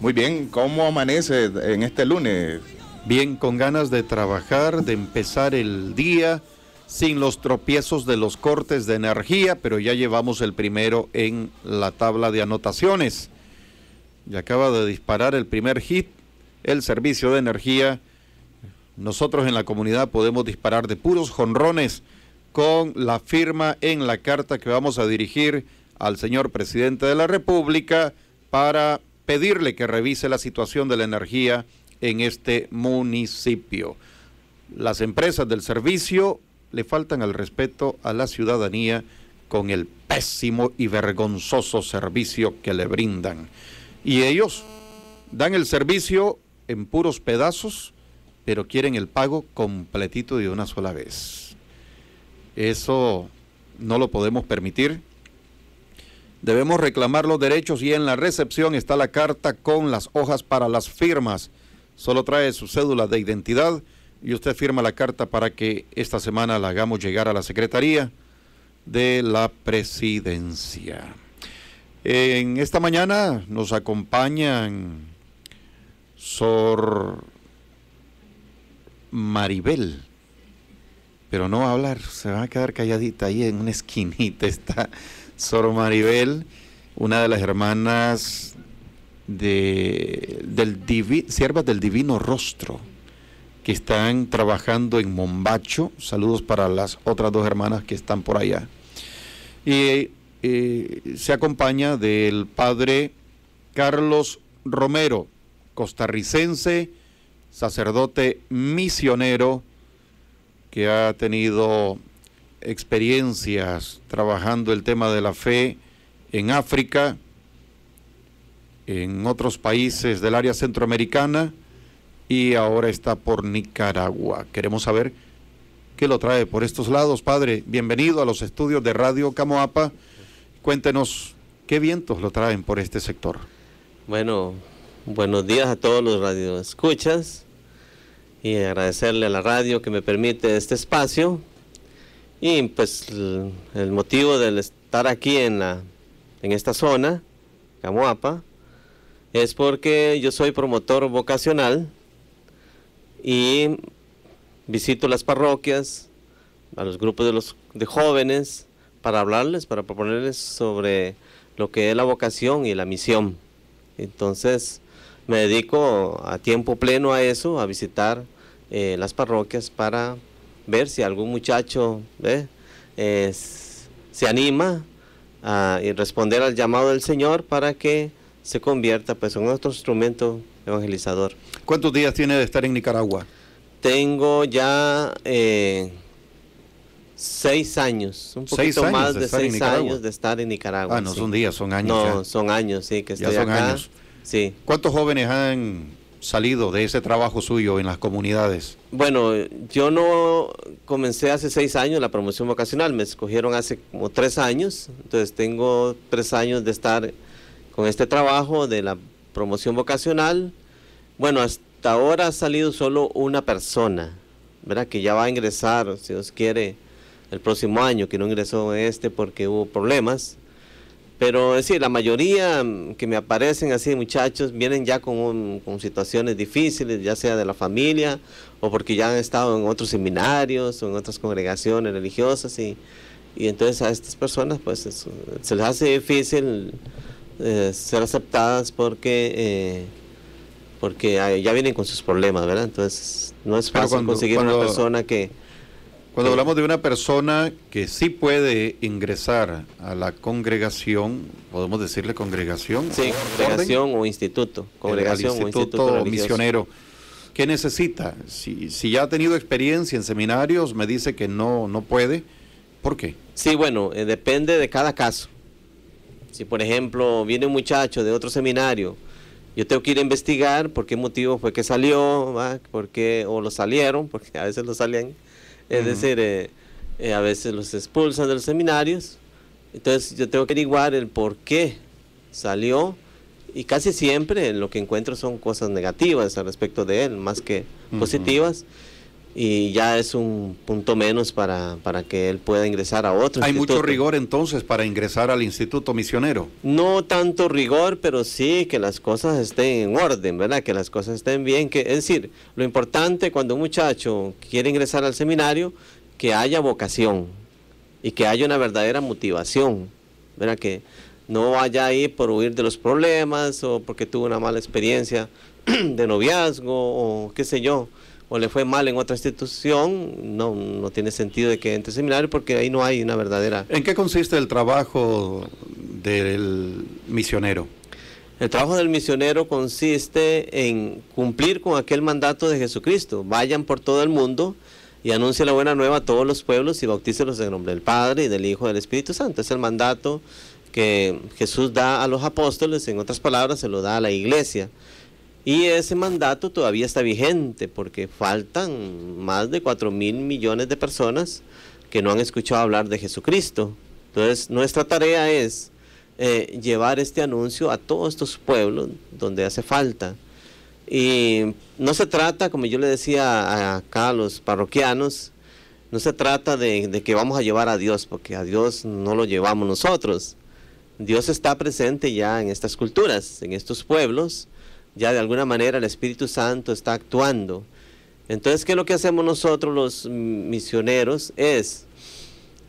Muy bien, ¿cómo amanece en este lunes? Bien, con ganas de trabajar, de empezar el día, sin los tropiezos de los cortes de energía, pero ya llevamos el primero en la tabla de anotaciones. Ya acaba de disparar el primer hit, el servicio de energía. Nosotros en la comunidad podemos disparar de puros jonrones con la firma en la carta que vamos a dirigir al señor presidente de la República para pedirle que revise la situación de la energía en este municipio. Las empresas del servicio le faltan al respeto a la ciudadanía con el pésimo y vergonzoso servicio que le brindan. Y ellos dan el servicio en puros pedazos, pero quieren el pago completito de una sola vez. Eso no lo podemos permitir. Debemos reclamar los derechos y en la recepción está la carta con las hojas para las firmas. Solo trae su cédula de identidad y usted firma la carta para que esta semana la hagamos llegar a la Secretaría de la Presidencia. En esta mañana nos acompañan Sor Maribel, pero no va a hablar, se va a quedar calladita ahí en una esquinita. Está Sor Maribel, una de las hermanas siervas del Divino Rostro, que están trabajando en Mombacho. Saludos para las otras dos hermanas que están por allá. Y se acompaña del padre Carlos Romero, costarricense, sacerdote misionero, que ha tenido experiencias trabajando el tema de la fe en África, en otros países del área centroamericana y ahora está por Nicaragua. Queremos saber qué lo trae por estos lados. Padre, bienvenido a los estudios de Radio Camoapa. Cuéntenos qué vientos lo traen por este sector. Bueno, buenos días a todos los radioescuchas y agradecerle a la radio que me permite este espacio. Y pues el motivo del estar aquí en esta zona, Camoapa, es porque yo soy promotor vocacional y visito las parroquias, a los grupos de jóvenes, para hablarles, para proponerles sobre lo que es la vocación y la misión. Entonces me dedico a tiempo pleno a eso, a visitar las parroquias para ver si algún muchacho se anima a responder al llamado del Señor para que se convierta pues en otro instrumento evangelizador. ¿Cuántos días tiene de estar en Nicaragua? Tengo ya 6 años, un poquito más de 6 años de estar en Nicaragua. Ah, no, sí. Son días, son años. No, ya. Son años, sí, que estoy ya son acá. Años. Sí. ¿Cuántos jóvenes han salido de ese trabajo suyo en las comunidades? Bueno, yo no comencé hace 6 años la promoción vocacional, me escogieron hace como 3 años, entonces tengo 3 años de estar con este trabajo de la promoción vocacional. Bueno, hasta ahora ha salido solo una persona, ¿verdad? Que ya va a ingresar, si Dios quiere, el próximo año, que no ingresó porque hubo problemas. Pero es decir, la mayoría que me aparecen así, muchachos, vienen ya con situaciones difíciles, ya sea de la familia o porque ya han estado en otros seminarios o en otras congregaciones religiosas y entonces a estas personas pues se les hace difícil ser aceptadas porque ya vienen con sus problemas, ¿verdad? Entonces no es fácil conseguir una persona que... Cuando hablamos de una persona que sí puede ingresar a la congregación, podemos decirle congregación. Sí, congregación o instituto. Congregación o instituto misionero. ¿Qué necesita? Si ya ha tenido experiencia en seminarios, me dice que no puede. ¿Por qué? Sí, bueno, depende de cada caso. Si por ejemplo viene un muchacho de otro seminario, yo tengo que ir a investigar por qué motivo fue que salió, ¿va? ¿Por qué? O lo salieron, porque a veces lo salen. Es decir, a veces los expulsan de los seminarios, entonces yo tengo que averiguar el por qué salió y casi siempre lo que encuentro son cosas negativas al respecto de él, más que positivas. y ya es un punto menos para que él pueda ingresar a otro ¿Hay instituto. mucho rigor entonces para ingresar al instituto misionero? No tanto rigor, pero sí que las cosas estén en orden, ¿verdad? Que las cosas estén bien. Es decir, lo importante cuando un muchacho quiere ingresar al seminario, que haya vocación y que haya una verdadera motivación, ¿verdad? Que no vaya ahí por huir de los problemas o porque tuvo una mala experiencia de noviazgo o qué sé yo, o le fue mal en otra institución. No tiene sentido de que entre al seminario porque ahí no hay una verdadera... ¿En qué consiste el trabajo del misionero? El trabajo del misionero consiste en cumplir con aquel mandato de Jesucristo. Vayan por todo el mundo y anuncien la buena nueva a todos los pueblos y bautícelos en el nombre del Padre y del Hijo y del Espíritu Santo. Es el mandato que Jesús da a los apóstoles, en otras palabras, se lo da a la iglesia. Y ese mandato todavía está vigente porque faltan más de 4.000 millones de personas que no han escuchado hablar de Jesucristo. Entonces, nuestra tarea es llevar este anuncio a todos estos pueblos donde hace falta. Y no se trata, como yo le decía acá a los parroquianos, no se trata de que vamos a llevar a Dios, porque a Dios no lo llevamos nosotros. Dios está presente ya en estas culturas, en estos pueblos. Ya de alguna manera el Espíritu Santo está actuando. Entonces, ¿qué es lo que hacemos nosotros los misioneros? Es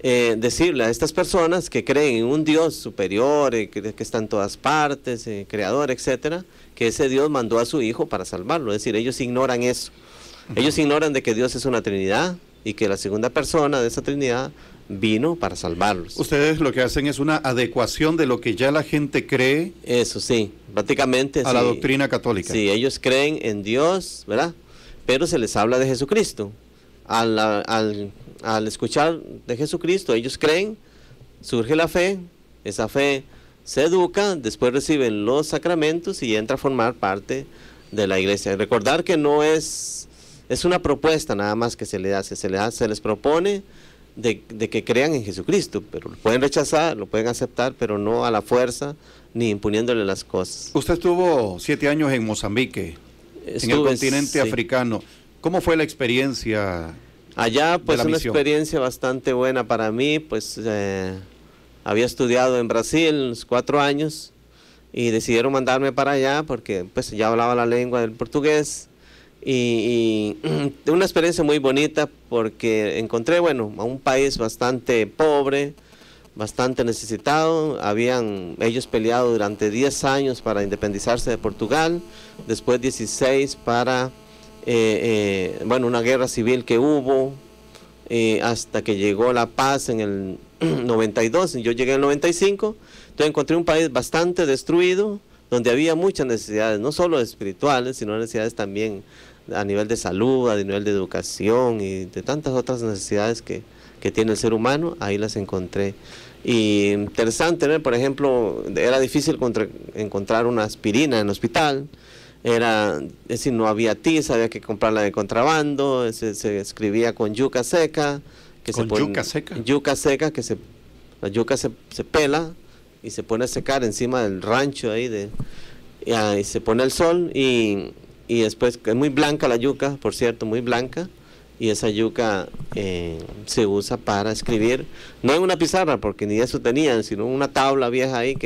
decirle a estas personas que creen en un Dios superior, que está en todas partes, creador, etcétera, que ese Dios mandó a su Hijo para salvarlo. Es decir, ellos ignoran eso. Ellos ignoran de que Dios es una Trinidad y que la segunda persona de esa Trinidad vino para salvarlos. Ustedes lo que hacen es una adecuación de lo que ya la gente cree. Eso sí, prácticamente a la doctrina católica. Sí, ellos creen en Dios, ¿verdad? Pero se les habla de Jesucristo. Al escuchar de Jesucristo, ellos creen, surge la fe, esa fe se educa, después reciben los sacramentos y entra a formar parte de la iglesia. Recordar que no es una propuesta nada más que se les hace, se les propone de que crean en Jesucristo, pero lo pueden rechazar, lo pueden aceptar, pero no a la fuerza ni imponiéndole las cosas. Usted estuvo 7 años en Mozambique, en el continente africano. ¿Cómo fue la experiencia? Allá, pues una experiencia bastante buena para mí, pues había estudiado en Brasil 4 años y decidieron mandarme para allá porque pues ya hablaba la lengua del portugués. Y una experiencia muy bonita porque encontré, bueno, a un país bastante pobre, bastante necesitado. Habían ellos peleado durante 10 años para independizarse de Portugal, después 16 para, bueno, una guerra civil que hubo, hasta que llegó la paz en el 92, yo llegué en el 95, entonces encontré un país bastante destruido, donde había muchas necesidades, no solo espirituales, sino necesidades también a nivel de salud, a nivel de educación y de tantas otras necesidades que tiene el ser humano. Ahí las encontré. Y interesante, ¿no? Por ejemplo, era difícil encontrar una aspirina en el hospital, es decir, no había tiza, había que comprarla de contrabando, se escribía con yuca seca. ¿Yuca seca? Yuca seca, la yuca se pela y se pone a secar encima del rancho ahí, y se pone al sol y después es muy blanca la yuca, por cierto, muy blanca, y esa yuca se usa para escribir, no en una pizarra porque ni eso tenían, sino una tabla vieja ahí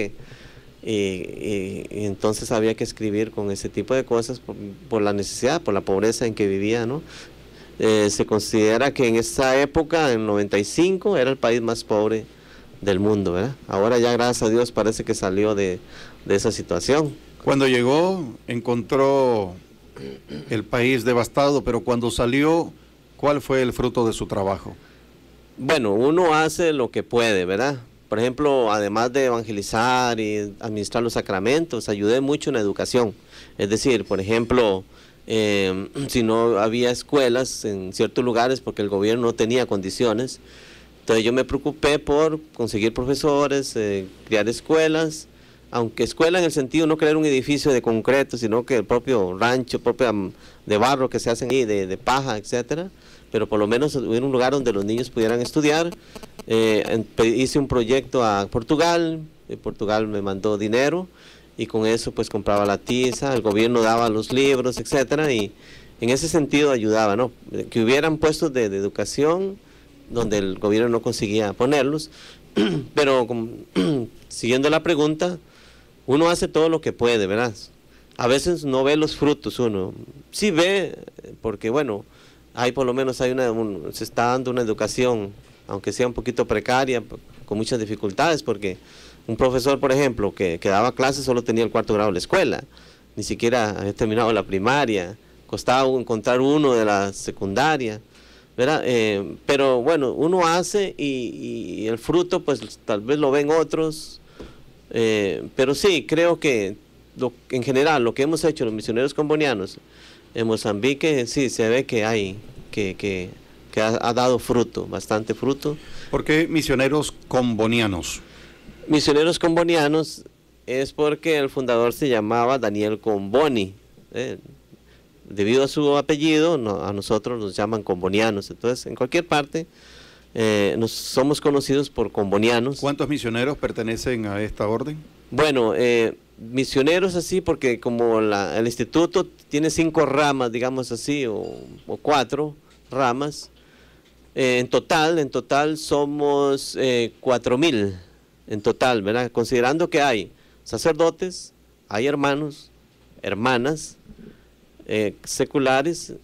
y entonces había que escribir con ese tipo de cosas por la necesidad, por la pobreza en que vivía, ¿no? Se considera que en esa época, en 95, era el país más pobre del mundo, ¿verdad? Ahora ya, gracias a Dios, parece que salió de esa situación. Cuando llegó, encontró el país devastado, pero cuando salió, ¿cuál fue el fruto de su trabajo? Bueno, uno hace lo que puede, ¿verdad? Por ejemplo, además de evangelizar y administrar los sacramentos, ayudé mucho en la educación. Es decir, por ejemplo, si no había escuelas en ciertos lugares porque el gobierno no tenía condiciones, entonces yo me preocupé por conseguir profesores, crear escuelas, aunque escuela en el sentido no crear un edificio de concreto, sino que el propio rancho, propio de barro que se hacen ahí, de paja, etcétera, pero por lo menos hubiera un lugar donde los niños pudieran estudiar. Hice un proyecto a Portugal, Portugal me mandó dinero y con eso pues compraba la tiza, el gobierno daba los libros, etcétera, y en ese sentido ayudaba, ¿no? Que hubieran puestos de educación donde el gobierno no conseguía ponerlos, pero siguiendo la pregunta, uno hace todo lo que puede, ¿verdad? A veces no ve los frutos uno, sí ve, porque bueno, hay por lo menos se está dando una educación, aunque sea un poquito precaria, con muchas dificultades, porque un profesor, por ejemplo, que daba clases solo tenía el 4º grado de la escuela, ni siquiera había terminado la primaria, costaba encontrar uno de la secundaria, ¿verdad? Pero bueno, uno hace y el fruto pues tal vez lo ven otros, pero sí, creo que en general lo que hemos hecho los misioneros combonianos en Mozambique, sí, se ve que hay, que ha dado fruto, bastante fruto. ¿Por qué misioneros combonianos? Misioneros combonianos es porque el fundador se llamaba Daniel Comboni, debido a su apellido, a nosotros nos llaman combonianos. Entonces, en cualquier parte somos conocidos por combonianos. ¿Cuántos misioneros pertenecen a esta orden? Bueno, misioneros así, porque como el instituto tiene 5 ramas, digamos así, o 4 ramas, en total somos 4,000 en total, ¿verdad? Considerando que hay sacerdotes, hay hermanos, hermanas, seculares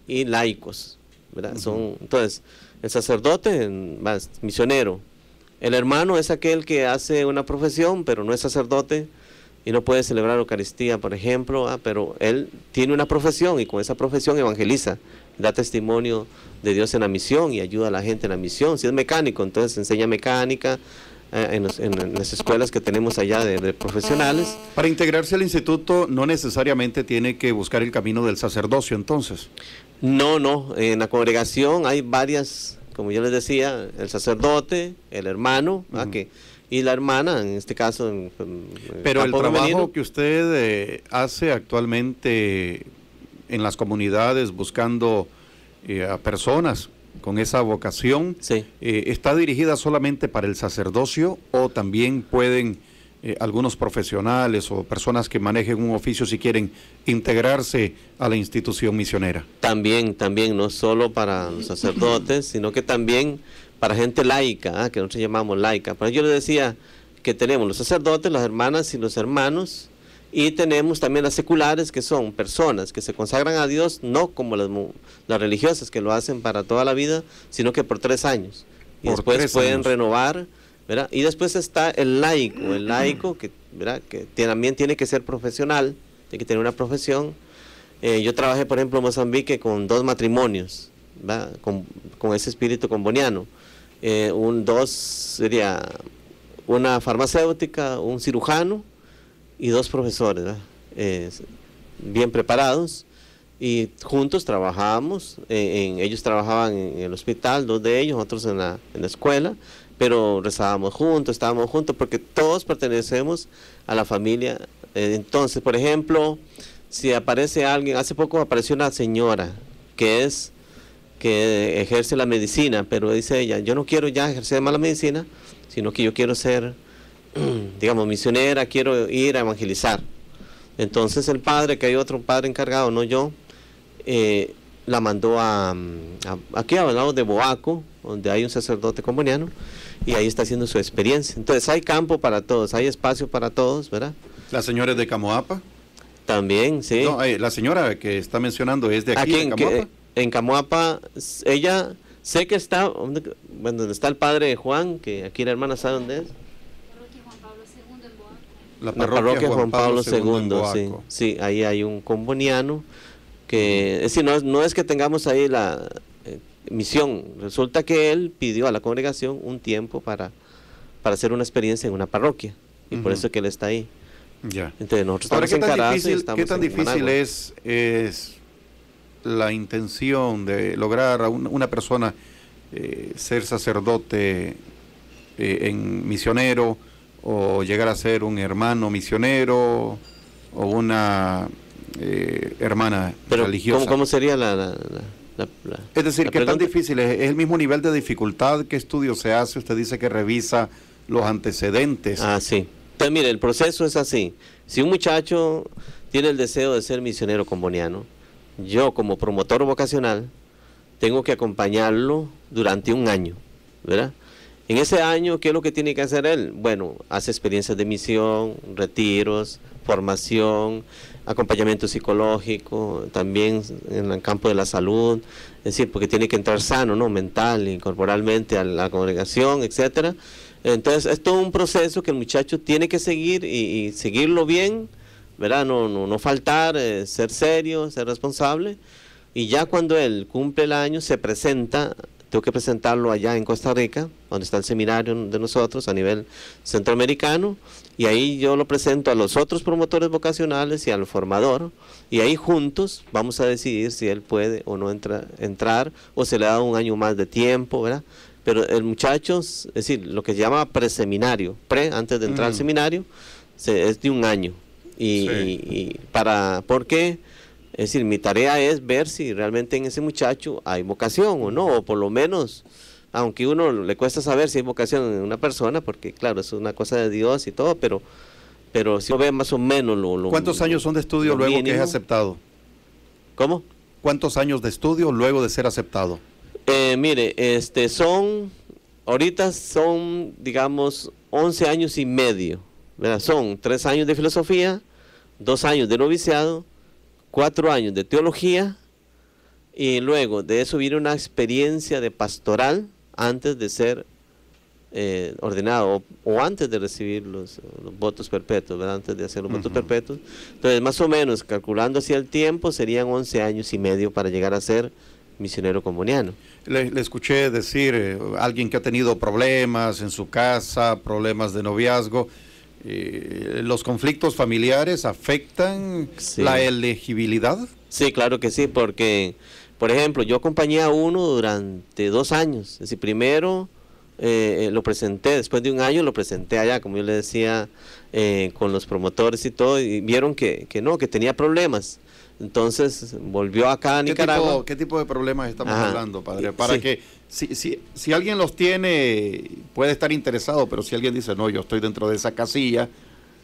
y laicos, ¿verdad? Entonces, el sacerdote más misionero, el hermano es aquel que hace una profesión, pero no es sacerdote y no puede celebrar Eucaristía, por ejemplo, pero él tiene una profesión y con esa profesión evangeliza, da testimonio de Dios en la misión y ayuda a la gente en la misión. Si es mecánico, entonces enseña mecánica, en las escuelas que tenemos allá de profesionales. Para integrarse al instituto no necesariamente tiene que buscar el camino del sacerdocio, entonces. No, en la congregación hay varias, como yo les decía, el sacerdote, el hermano, y la hermana, en este caso. Pero el trabajo femenino que usted hace actualmente en las comunidades buscando a personas con esa vocación, sí. ¿Está dirigida solamente para el sacerdocio o también pueden algunos profesionales o personas que manejen un oficio, si quieren integrarse a la institución misionera? También, no solo para los sacerdotes, sino que también para gente laica, que nosotros llamamos laica. Pero yo les decía que tenemos los sacerdotes, las hermanas y los hermanos, y tenemos también las seculares, que son personas que se consagran a Dios, no como las religiosas que lo hacen para toda la vida, sino que por 3 años. Y después pueden renovar, ¿verdad? Y después está el laico que, ¿verdad?, que también tiene que ser profesional, tiene que tener una profesión. Yo trabajé, por ejemplo, en Mozambique con 2 matrimonios, ¿verdad?, con ese espíritu comboniano. 2 sería una farmacéutica, un cirujano y 2 profesores, bien preparados, y juntos trabajábamos. Ellos trabajaban en el hospital, 2 de ellos, otros en la escuela, pero rezábamos juntos, estábamos juntos, porque todos pertenecemos a la familia. Entonces, por ejemplo, si aparece alguien, hace poco apareció una señora que ejerce la medicina, pero dice ella, yo no quiero ya ejercer más la medicina, sino que yo quiero ser, digamos, misionera, quiero ir a evangelizar. Entonces el padre, que hay otro padre encargado, no yo, la mandó aquí al lado de Boaco, donde hay un sacerdote comboniano, y ahí está haciendo su experiencia. Entonces hay campo para todos, hay espacio para todos, ¿verdad? ¿La señora es de Camoapa? También, sí. No, la señora que está mencionando es de aquí, de Camoapa. En Camoapa, ella, sé que está, donde está el padre Juan, que aquí la hermana sabe dónde es. La parroquia Juan Pablo II, sí, ahí hay un comboniano que, es decir, no es que tengamos ahí la misión, resulta que él pidió a la congregación un tiempo para hacer una experiencia en una parroquia, y por eso es que él está ahí. Ya. Entonces nosotros ahora, estamos en Carazo y estamos ¿qué tan en difícil Managua. es la intención de lograr a una persona ser sacerdote en misionero, o llegar a ser un hermano misionero o una hermana religiosa? ¿Cómo sería es decir, ¿qué tan pregunta? difícil es? ¿Es el mismo nivel de dificultad? ¿Qué estudio se hace? Usted dice que revisa los antecedentes. Sí. Entonces, mire, el proceso es así. Si un muchacho tiene el deseo de ser misionero comboniano, yo como promotor vocacional tengo que acompañarlo durante un año, ¿verdad? En ese año, ¿qué es lo que tiene que hacer él? Bueno, hace experiencias de misión, retiros, formación, acompañamiento psicológico, también en el campo de la salud, es decir, porque tiene que entrar sano, ¿no? Mental y corporalmente a la congregación, etcétera. Entonces, es todo un proceso que el muchacho tiene que seguir y seguirlo bien, ¿verdad? No faltar, ser serio, ser responsable. Y ya cuando él cumple el año, se presenta. Tengo que presentarlo allá en Costa Rica, donde está el seminario de nosotros a nivel centroamericano, y ahí yo lo presento a los otros promotores vocacionales y al formador, y ahí juntos vamos a decidir si él puede o no entrar, o se le da un año más de tiempo, ¿verdad? Pero el muchacho, es decir, lo que se llama preseminario, antes de entrar al seminario, es de un año. ¿Por qué? Es decir, mi tarea es ver si realmente en ese muchacho hay vocación o no, o por lo menos, aunque a uno le cuesta saber si hay vocación en una persona, porque claro, es una cosa de Dios y todo, pero si uno ve más o menos lo ¿Cuántos años son de estudio luego que es aceptado? ¿Cómo? ¿Cuántos años de estudio luego de ser aceptado? Mire, ahorita son, digamos, 11 años y medio, ¿verdad? Son 3 años de filosofía, 2 años de noviciado, 4 años de teología, y luego de eso viene una experiencia de pastoral antes de ser ordenado o antes de recibir los votos perpetuos, ¿verdad? Antes de hacer los votos perpetuos. Entonces, más o menos, calculando hacia el tiempo, serían 11 años y medio para llegar a ser misionero comuniano. Le escuché decir, alguien que ha tenido problemas en su casa, problemas de noviazgo, ¿los conflictos familiares afectan la elegibilidad? Sí, claro que sí, porque, por ejemplo, yo acompañé a uno durante 2 años. Es decir, primero lo presenté, después de un año lo presenté allá, como yo le decía, con los promotores y todo, y vieron que tenía problemas. Entonces volvió acá a Nicaragua. ¿Qué tipo de problemas estamos hablando, padre? Para que si alguien los tiene, puede estar interesado, pero si alguien dice, no, yo estoy dentro de esa casilla.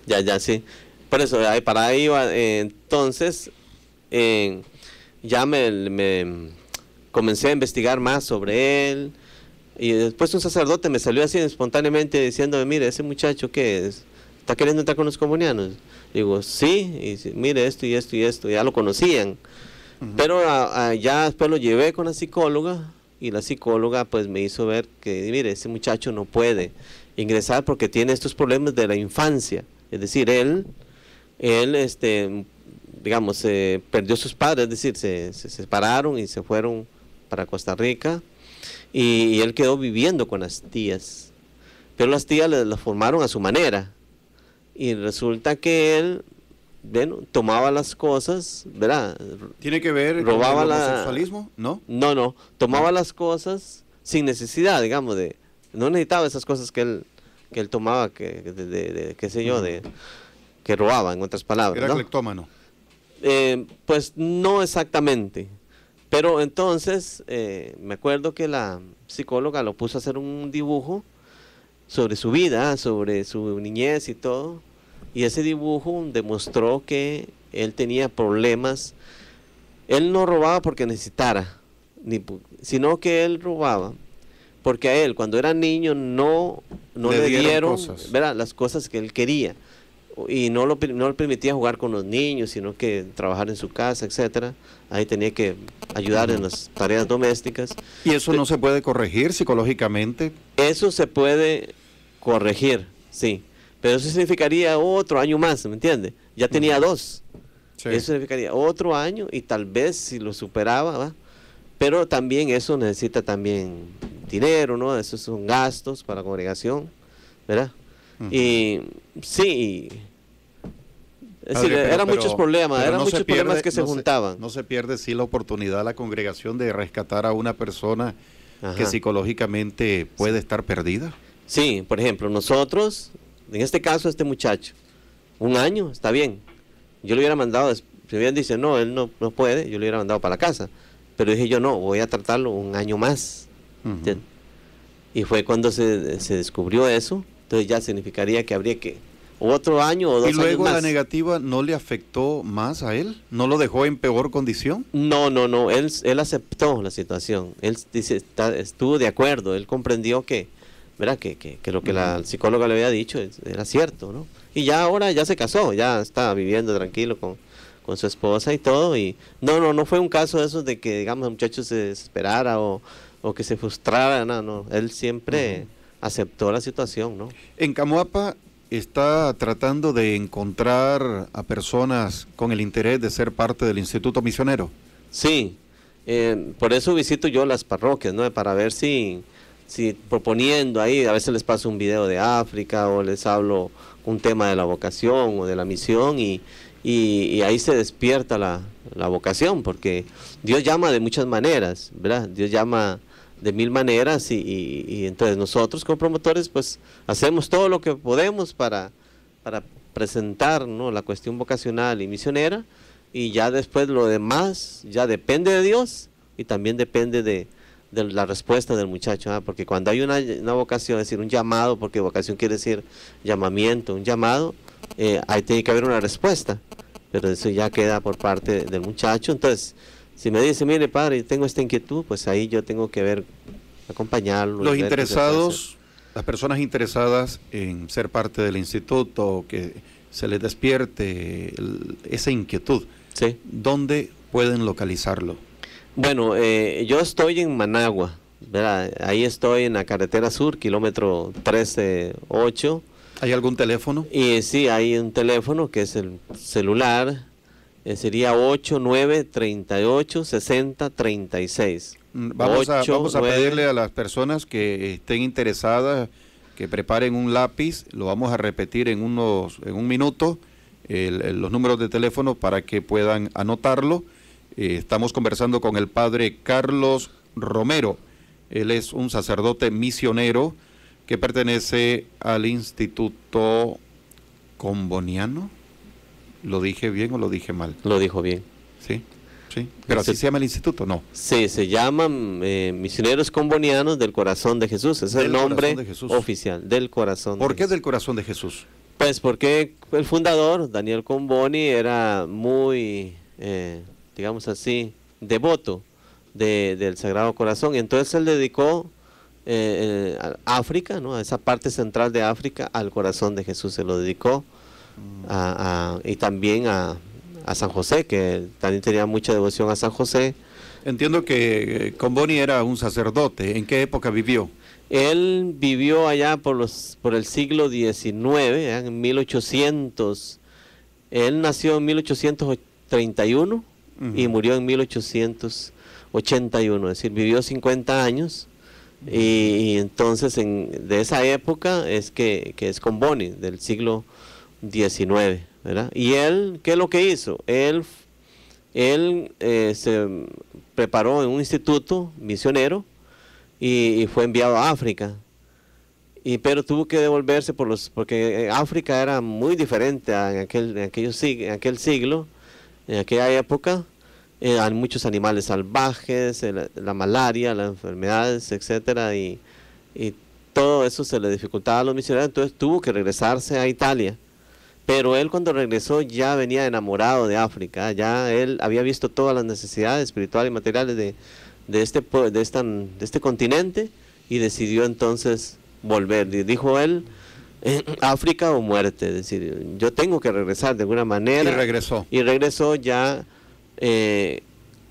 Ya, sí. Por eso, para ahí va. Entonces, ya me comencé a investigar más sobre él. Y después un sacerdote me salió así espontáneamente diciéndome, mire, ese muchacho, ¿qué es? ¿Está queriendo entrar con los comunianos? Digo, sí, y mire esto y esto y esto, ya lo conocían. Pero ya después lo llevé con la psicóloga, y la psicóloga pues me hizo ver que, mire, ese muchacho no puede ingresar porque tiene estos problemas de la infancia. Es decir, él digamos, perdió sus padres, es decir, se separaron y se fueron para Costa Rica, y él quedó viviendo con las tías. Pero las tías las formaron a su manera. Y resulta que él, bueno, tomaba las cosas, ¿verdad? ¿Tiene que ver con el homosexualismo? ¿No? No, tomaba las cosas sin necesidad, digamos, no necesitaba esas cosas que él tomaba, qué sé yo, que robaba, en otras palabras. ¿Era cleptómano? Pues no exactamente. Pero entonces, me acuerdo que la psicóloga lo puso a hacer un dibujo sobre su vida, sobre su niñez y todo, y ese dibujo demostró que él tenía problemas. Él no robaba porque necesitara, sino que él robaba porque a él cuando era niño no le dieron ¿verdad? Las cosas que él quería, y no le permitía jugar con los niños, sino que trabajar en su casa, etcétera. Ahí tenía que ayudar en las tareas domésticas. ¿Y eso no se puede corregir psicológicamente? Eso se puede corregir, sí, pero eso significaría otro año más, ¿me entiende? Ya tenía 2. Sí. Eso significaría otro año, y tal vez si lo superaba, ¿va? Pero también eso necesita también dinero, ¿no? Esos son gastos para la congregación, ¿verdad? Y sí, es decir, eran muchos problemas, problemas que se juntaban. No se pierde sí la oportunidad la congregación de rescatar a una persona que psicológicamente puede estar perdida. Sí, por ejemplo, nosotros, en este caso, este muchacho, 1 año, está bien. Yo le hubiera mandado, si hubieran dicho, no, él no puede, yo le hubiera mandado para la casa. Pero dije yo, no, voy a tratarlo 1 año más. Y fue cuando se descubrió eso. Entonces ya significaría que habría que otro año o 2 años más. ¿Y luego la negativa no le afectó más a él? ¿No lo dejó en peor condición? No, él aceptó la situación, él dice, estuvo de acuerdo, él comprendió que, ¿verdad? Que lo que la psicóloga le había dicho era cierto, ¿no? Y ya ahora ya se casó, ya está viviendo tranquilo con su esposa y todo, y no fue un caso de esos de que, digamos, el muchacho se desesperara o que se frustrara, no, él siempre aceptó la situación, ¿no? En Camoapa está tratando de encontrar a personas con el interés de ser parte del Instituto Misionero. Sí, por eso visito yo las parroquias, ¿no? Para ver si proponiendo ahí, a veces les paso un video de África o les hablo un tema de la vocación o de la misión y ahí se despierta la vocación, porque Dios llama de muchas maneras, ¿verdad? Dios llama de 1000 maneras y entonces nosotros como promotores pues hacemos todo lo que podemos para presentar, ¿no?, la cuestión vocacional y misionera, y ya después lo demás ya depende de Dios y también depende de la respuesta del muchacho, ¿eh? Porque cuando hay una vocación, es decir, un llamado, porque vocación quiere decir llamamiento, un llamado, ahí tiene que haber una respuesta, pero eso ya queda por parte del muchacho. Entonces, si me dice, mire padre, tengo esta inquietud, pues ahí yo tengo que ver, acompañarlo. Los interesados, las personas interesadas en ser parte del instituto, que se les despierte esa inquietud, sí. ¿Dónde pueden localizarlo? Bueno, yo estoy en Managua, ¿verdad? Ahí estoy en la carretera sur, kilómetro 13.8. ¿Hay algún teléfono? Y sí, hay un teléfono que es el celular, sería 89386036. Vamos a pedirle a las personas que estén interesadas que preparen un lápiz, lo vamos a repetir en un minuto, los números de teléfono para que puedan anotarlo. Estamos conversando con el padre Carlos Romero. Él es un sacerdote misionero que pertenece al Instituto Comboniano. ¿Lo dije bien o lo dije mal? Lo dijo bien. Sí, sí. ¿Pero así se llama el instituto? No. Sí, se llaman Misioneros Combonianos del Corazón de Jesús. Es el nombre oficial, del Corazón. ¿Por qué del Corazón de Jesús? Pues porque el fundador, Daniel Comboni, era muy, digamos así, devoto del Sagrado Corazón. Y entonces él dedicó a África, ¿no?, a esa parte central de África, al Corazón de Jesús. Se lo dedicó y también a San José, que también tenía mucha devoción a San José. Entiendo que Comboni era un sacerdote. ¿En qué época vivió? Él vivió allá por el siglo XIX, en 1800. Él nació en 1831 y murió en 1881, es decir, vivió 50 años. Y entonces de esa época es que es Comboni, del siglo XIX, ¿verdad? Y él, ¿qué es lo que hizo? Él se preparó en un instituto misionero y fue enviado a África, pero tuvo que devolverse porque África era muy diferente en aquel siglo, en aquella época. Hay muchos animales salvajes, la malaria, las enfermedades, etcétera, y todo eso se le dificultaba a los misioneros. Entonces tuvo que regresarse a Italia. Pero él, cuando regresó, ya venía enamorado de África. Ya él había visto todas las necesidades espirituales y materiales de este continente, y decidió entonces volver. Dijo él, África o muerte, es decir, yo tengo que regresar de alguna manera. Y regresó ya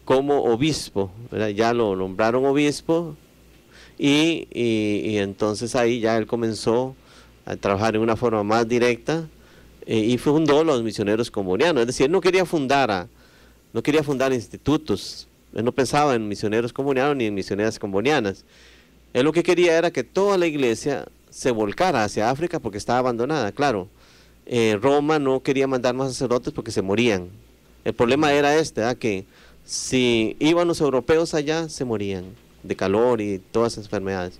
como obispo, ¿verdad? Ya lo nombraron obispo, y entonces ahí ya él comenzó a trabajar en una forma más directa, y fundó los Misioneros Combonianos. Es decir, él no quería fundar institutos, él no pensaba en misioneros combonianos ni en misioneras combonianas. Él lo que quería era que toda la iglesia se volcara hacia África, porque estaba abandonada. Claro, Roma no quería mandar más sacerdotes porque se morían. El problema era que si iban los europeos allá, se morían de calor y todas esas enfermedades.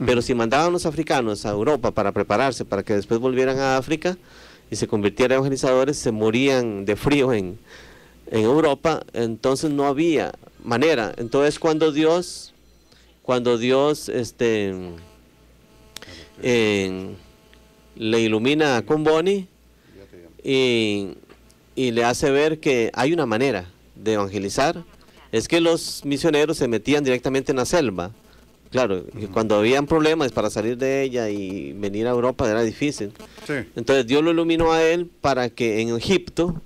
Pero si mandaban los africanos a Europa para prepararse, para que después volvieran a África y se convirtieran en evangelizadores, se morían de frío en Europa. Entonces no había manera. Entonces cuando Dios le ilumina a Comboni, y le hace ver que hay una manera de evangelizar. Es que los misioneros se metían directamente en la selva. Claro, y cuando habían problemas para salir de ella y venir a Europa era difícil. Sí. Entonces Dios lo iluminó a él para que en Egipto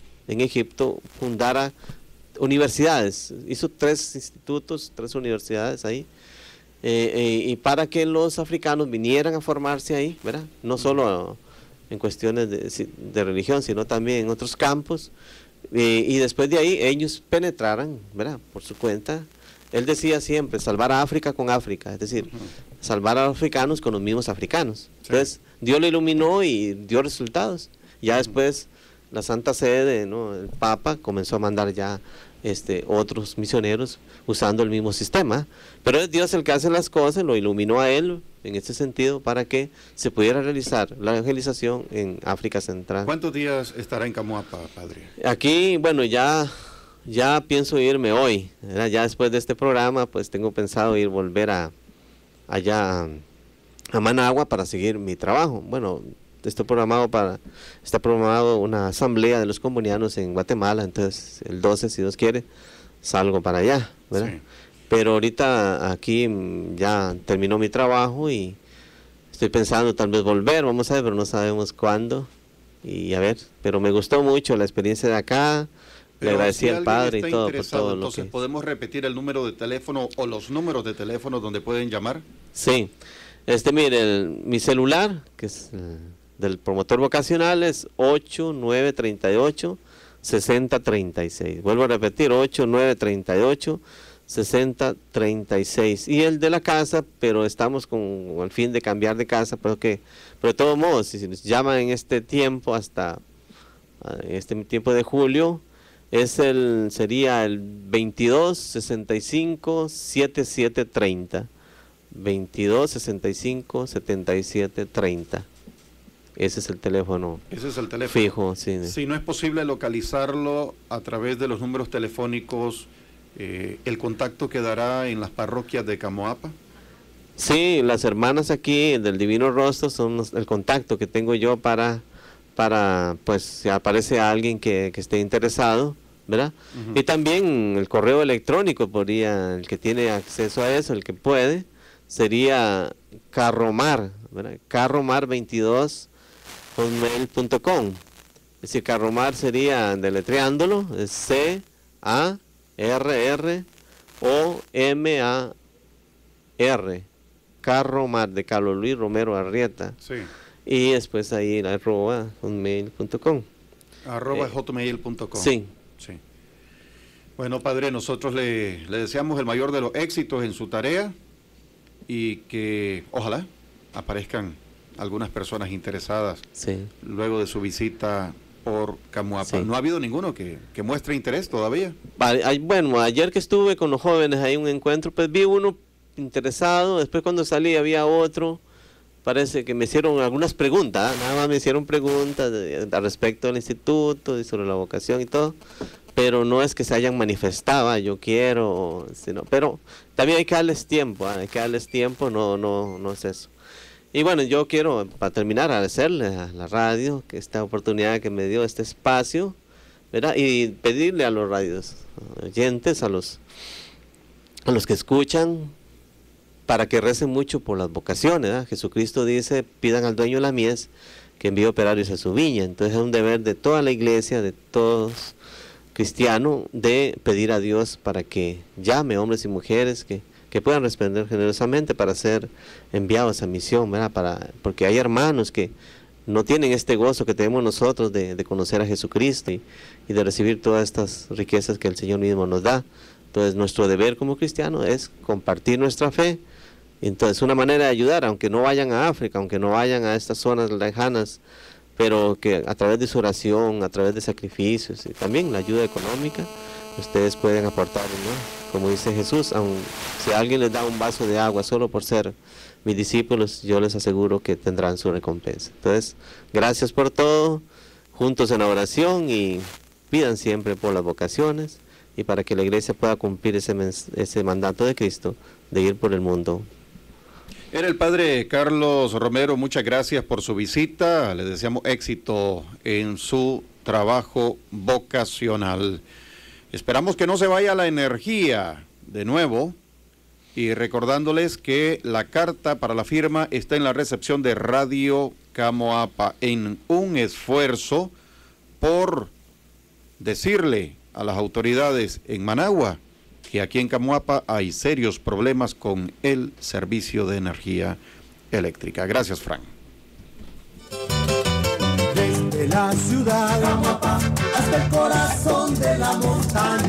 fundara universidades. Hizo 3 institutos, 3 universidades ahí. Y para que los africanos vinieran a formarse ahí, ¿verdad? No solo en cuestiones de religión, sino también en otros campos. Y después de ahí ellos penetraran, ¿verdad? Por su cuenta. Él decía siempre, salvar a África con África, es decir, salvar a los africanos con los mismos africanos. Sí. Entonces, Dios le iluminó y dio resultados. Ya después, la Santa Sede, ¿no? El Papa comenzó a mandar ya otros misioneros usando el mismo sistema. Pero es Dios el que hace las cosas, lo iluminó a él en este sentido para que se pudiera realizar la evangelización en África Central. ¿Cuántos días estará en Camoapa, padre? Aquí, bueno, ya pienso irme hoy, ¿verdad? Ya después de este programa, pues tengo pensado volver allá a Managua para seguir mi trabajo. Bueno, está programado una asamblea de los combonianos en Guatemala, entonces el 12, si Dios quiere, salgo para allá, ¿verdad? Sí. Pero ahorita aquí ya terminó mi trabajo y estoy pensando tal vez volver, vamos a ver, pero no sabemos cuándo. Y a ver, pero me gustó mucho la experiencia de acá. Le agradecí al Padre y todo por todo lo que... ¿Podemos repetir el número de teléfono o los números de teléfono donde pueden llamar? Sí. Mire, mi celular, que es del promotor vocacional, es 8938-6036. Vuelvo a repetir, 8938-6036. Y el de la casa, pero estamos con el fin de cambiar de casa, pero de todos modos, si nos llaman en este tiempo, hasta este tiempo de julio, sería el 2265-7730. 2265-7730. Ese es el teléfono. Ese es el teléfono fijo, sí. Si no es posible localizarlo a través de los números telefónicos, ¿el contacto quedará en las parroquias de Camoapa? Sí, las hermanas aquí del Divino Rostro son el contacto que tengo yo para pues si aparece alguien que esté interesado, ¿verdad? Y también el correo electrónico el que tiene acceso a eso, el que puede, sería Carromar, ¿verdad? Carromar22@mail.com. Es decir, Carromar sería deletreándolo, es CARRROMAR, Carromar, de Carlos Luis Romero Arrieta. Sí. Y después ahí @hotmail.com. @hotmail.com. Sí. Sí. Bueno, padre, nosotros le deseamos el mayor de los éxitos en su tarea y que ojalá aparezcan algunas personas interesadas luego de su visita por Camoapa. Sí. ¿No ha habido ninguno que muestre interés todavía? Bueno, ayer que estuve con los jóvenes ahí en un encuentro, pues vi uno interesado, después cuando salí había otro. Parece que me hicieron algunas preguntas, nada más me hicieron preguntas al respecto del instituto y sobre la vocación y todo, pero no es que se hayan manifestado, yo quiero, sino, pero también hay que darles tiempo, no es eso. Y bueno, yo quiero, para terminar, agradecerle a la radio que esta oportunidad que me dio, este espacio, ¿verdad? Y pedirle a los radios oyentes, a los que escuchan, para que recen mucho por las vocaciones, ¿verdad? Jesucristo dice, pidan al dueño de la mies que envíe operarios a su viña. Entonces es un deber de toda la iglesia, de todos cristianos, de pedir a Dios para que llame hombres y mujeres que puedan responder generosamente para ser enviados a misión, ¿verdad? Porque hay hermanos que no tienen este gozo que tenemos nosotros de conocer a Jesucristo y de recibir todas estas riquezas que el Señor mismo nos da. Entonces nuestro deber como cristianos es compartir nuestra fe. Entonces una manera de ayudar, aunque no vayan a África, aunque no vayan a estas zonas lejanas, pero que a través de su oración, a través de sacrificios y también la ayuda económica, ustedes pueden aportar, ¿no? Como dice Jesús, si alguien les da un vaso de agua solo por ser mis discípulos, yo les aseguro que tendrán su recompensa. Entonces, gracias por todo, juntos en la oración y pidan siempre por las vocaciones y para que la iglesia pueda cumplir ese mandato de Cristo de ir por el mundo. Era el padre Carlos Romero, muchas gracias por su visita, le deseamos éxito en su trabajo vocacional. Esperamos que no se vaya la energía de nuevo y recordándoles que la carta para la firma está en la recepción de Radio Camoapa en un esfuerzo por decirle a las autoridades en Managua que aquí en Camoapa hay serios problemas con el servicio de energía eléctrica. Gracias, Frank. Desde la ciudad Camoapa hasta el corazón de la montaña.